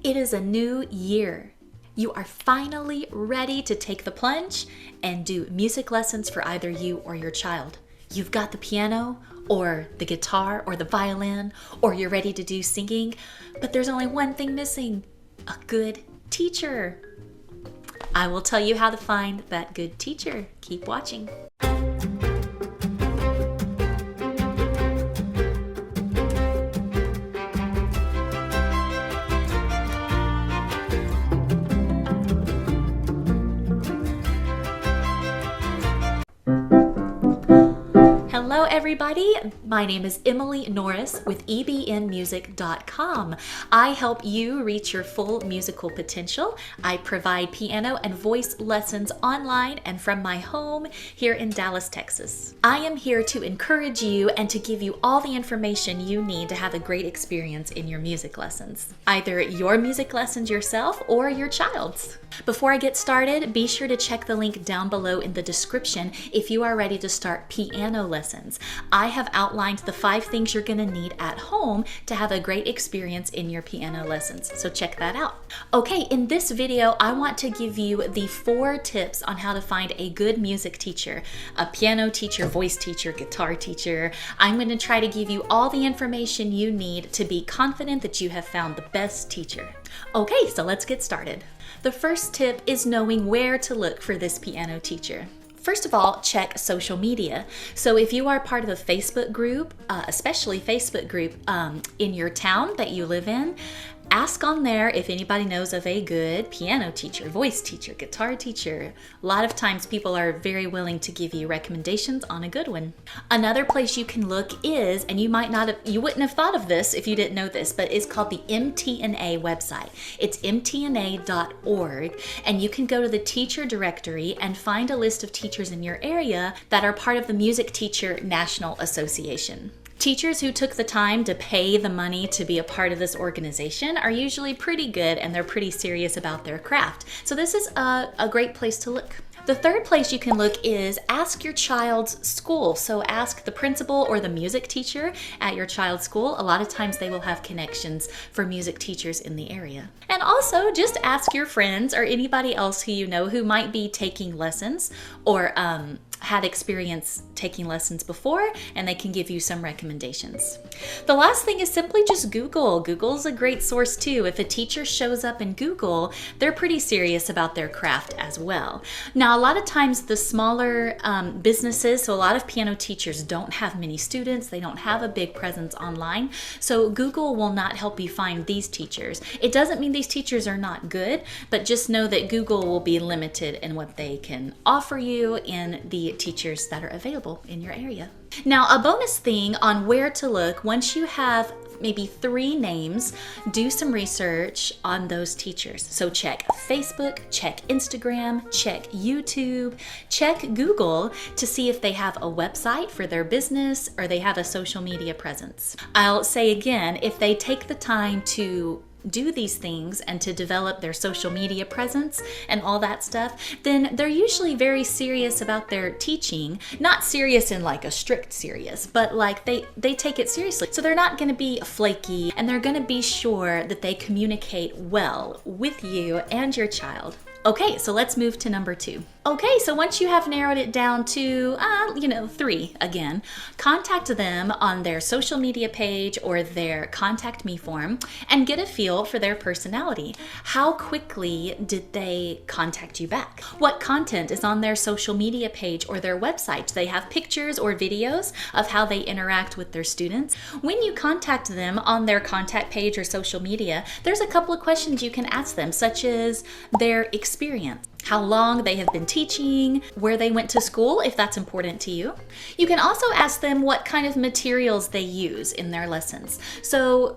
It is a new year. You are finally ready to take the plunge and do music lessons for either you or your child. You've got the piano or the guitar or the violin, or you're ready to do singing, but there's only one thing missing: a good teacher. I will tell you how to find that good teacher. Keep watching. Hello everybody, my name is Emily Norris with ebnmusic.com. I help you reach your full musical potential. I provide piano and voice lessons online and from my home here in Dallas, Texas. I am here to encourage you and to give you all the information you need to have a great experience in your music lessons, either your music lessons yourself or your child's. Before I get started, be sure to check the link down below in the description if you are ready to start piano lessons. I have outlined the 5 things you're going to need at home to have a great experience in your piano lessons, so check that out. Okay, in this video, I want to give you the 4 tips on how to find a good music teacher, a piano teacher, voice teacher, guitar teacher. I'm going to try to give you all the information you need to be confident that you have found the best teacher. Okay, so let's get started. The first tip is knowing where to look for this piano teacher. First of all, check social media. So if you are part of a Facebook group, especially Facebook group in your town that you live in, ask on there if anybody knows of a good piano teacher, voice teacher, guitar teacher. A lot of times people are very willing to give you recommendations on a good one. Another place you can look is, and you wouldn't have thought of this if you didn't know this, but it's called the MTNA website. It's mtna.org, and you can go to the teacher directory and find a list of teachers in your area that are part of the Music Teacher National Association. Teachers who took the time to pay the money to be a part of this organization are usually pretty good, and they're pretty serious about their craft. So this is a great place to look. The third place you can look is ask your child's school. So ask the principal or the music teacher at your child's school. A lot of times they will have connections for music teachers in the area. And also just ask your friends or anybody else who you know who might be taking lessons or had experience taking lessons before, and they can give you some recommendations. The last thing is simply just Google. Google's a great source too. If a teacher shows up in Google, they're pretty serious about their craft as well. Now, a lot of times the smaller businesses, so a lot of piano teachers don't have many students, they don't have a big presence online, so Google will not help you find these teachers. It doesn't mean these teachers are not good, but just know that Google will be limited in what they can offer you in the teachers that are available in your area. Now, a bonus thing on where to look, once you have maybe 3 names, do some research on those teachers. So check Facebook, check Instagram, check YouTube, check Google to see if they have a website for their business or they have a social media presence. I'll say again, if they take the time to do these things and to develop their social media presence and all that stuff, then they're usually very serious about their teaching. Not serious in like a strict serious, but like they take it seriously. So they're not going to be flaky, and they're going to be sure that they communicate well with you and your child. Okay, so let's move to number 2. Okay, so once you have narrowed it down to, 3 again, contact them on their social media page or their contact me form and get a feel for their personality. How quickly did they contact you back? What content is on their social media page or their website? Do they have pictures or videos of how they interact with their students? When you contact them on their contact page or social media, there's a couple of questions you can ask them, such as their experience, how long they have been teaching, where they went to school, if that's important to you. You can also ask them what kind of materials they use in their lessons. So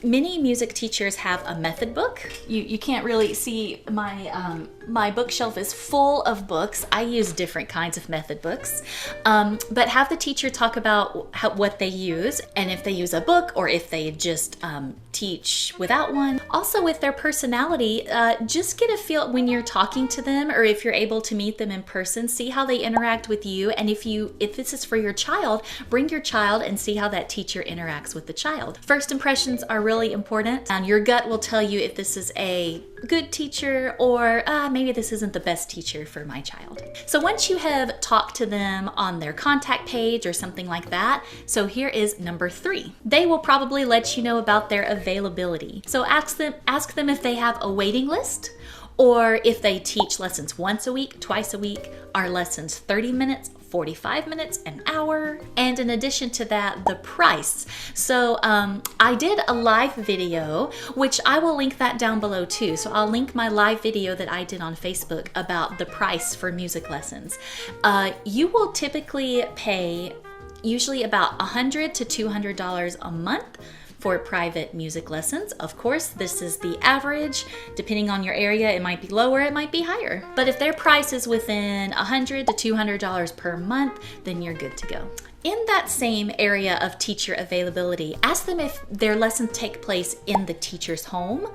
many music teachers have a method book. You can't really see my bookshelf is full of books. I use different kinds of method books, but have the teacher talk about what they use and if they use a book or if they just teach without one. Also with their personality, just get a feel when you're talking to them, or if you're able to meet them in person, see how they interact with you. And if this is for your child, bring your child and see how that teacher interacts with the child. First impressions are really really important. And your gut will tell you if this is a good teacher or maybe this isn't the best teacher for my child. So once you have talked to them on their contact page or something like that, so here is number 3. They will probably let you know about their availability. So ask them if they have a waiting list, or if they teach lessons once a week, twice a week. Are lessons 30 minutes, 45 minutes, an hour? And in addition to that, the price. So I did a live video, which I will link that down below too. So I'll link my live video that I did on Facebook about the price for music lessons. You will typically pay usually about $100 to $200 a month for private music lessons. Of course, this is the average. Depending on your area, it might be lower, it might be higher. But if their price is within $100 to $200 per month, then you're good to go. In that same area of teacher availability, ask them if their lessons take place in the teacher's home.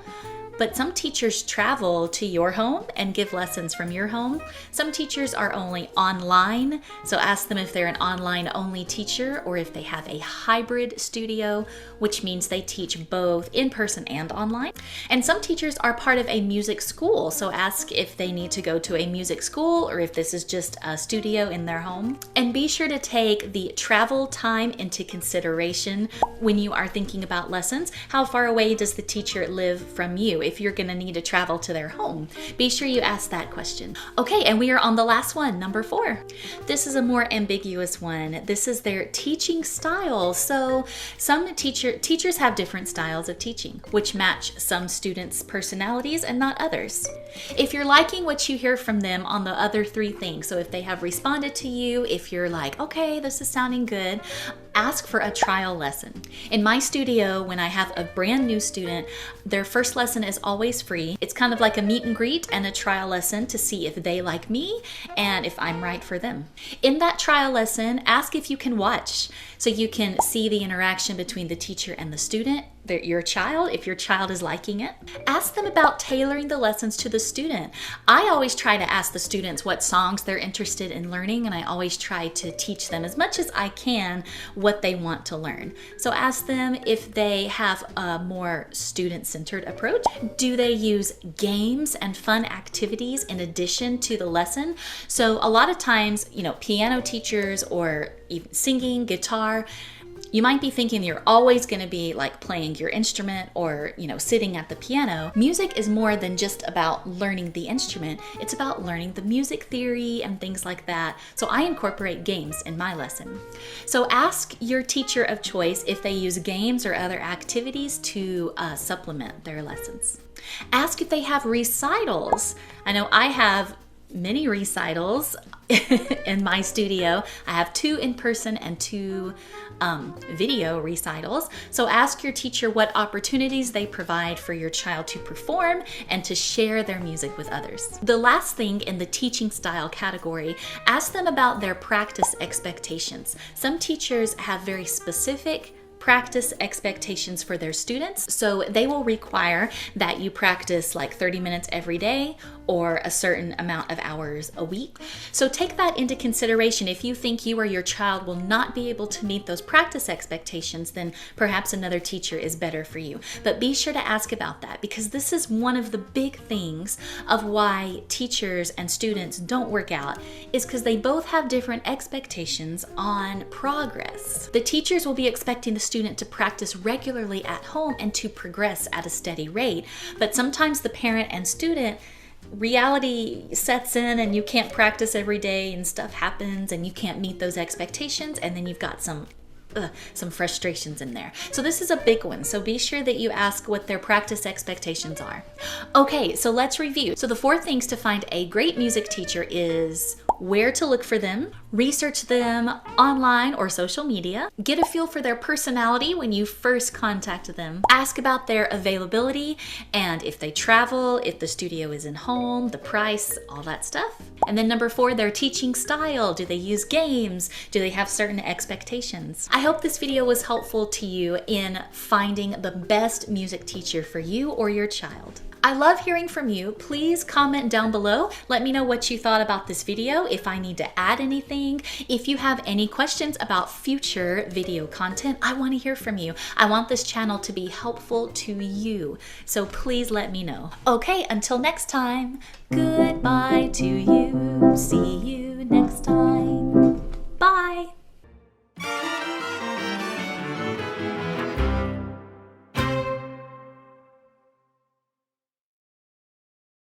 But some teachers travel to your home and give lessons from your home. Some teachers are only online, so ask them if they're an online-only teacher or if they have a hybrid studio, which means they teach both in person and online. And some teachers are part of a music school, so ask if they need to go to a music school or if this is just a studio in their home. And be sure to take the travel time into consideration when you are thinking about lessons. How far away does the teacher live from you? If you're gonna need to travel to their home, be sure you ask that question. Okay, and we are on the last one, number 4. This is a more ambiguous one. This is their teaching style. So some teachers have different styles of teaching, which match some students' personalities and not others. If you're liking what you hear from them on the other 3 things, so if they have responded to you, if you're like, okay, this is sounding good, ask for a trial lesson. In my studio, when I have a brand new student, their first lesson is always free. It's kind of like a meet and greet and a trial lesson to see if they like me and if I'm right for them. In that trial lesson, ask if you can watch so you can see the interaction between the teacher and the student, your child, if your child is liking it. Ask them about tailoring the lessons to the student. I always try to ask the students what songs they're interested in learning, and I always try to teach them as much as I can what they want to learn. So ask them if they have a more student-centered approach. Do they use games and fun activities in addition to the lesson? So a lot of times, piano teachers or even singing, guitar, you might be thinking you're always going to be like playing your instrument or, sitting at the piano. Music is more than just about learning the instrument. It's about learning the music theory and things like that. So I incorporate games in my lesson. So ask your teacher of choice if they use games or other activities to supplement their lessons. Ask if they have recitals. I know I have many recitals in my studio. I have 2 in person and 2 video recitals. So ask your teacher what opportunities they provide for your child to perform and to share their music with others. The last thing in the teaching style category, ask them about their practice expectations. Some teachers have very specific practice expectations for their students. So they will require that you practice like 30 minutes every day or a certain amount of hours a week. So take that into consideration. If you think you or your child will not be able to meet those practice expectations, then perhaps another teacher is better for you. But be sure to ask about that, because this is one of the big things of why teachers and students don't work out, is because they both have different expectations on progress. The teachers will be expecting the student to practice regularly at home and to progress at a steady rate. But sometimes the parent and student, reality sets in and you can't practice every day and stuff happens and you can't meet those expectations, and then you've got some frustrations in there. So this is a big one. So be sure that you ask what their practice expectations are. Okay, so let's review. So the 4 things to find a great music teacher is where to look for them, research them online or social media, get a feel for their personality when you first contact them, ask about their availability and if they travel, if the studio is in home, the price, all that stuff. And then number 4, their teaching style. Do they use games? Do they have certain expectations? I hope this video was helpful to you in finding the best music teacher for you or your child. I love hearing from you. Please comment down below. Let me know what you thought about this video, if I need to add anything. If you have any questions about future video content, I want to hear from you. I want this channel to be helpful to you. So please let me know. Okay, until next time, goodbye to you.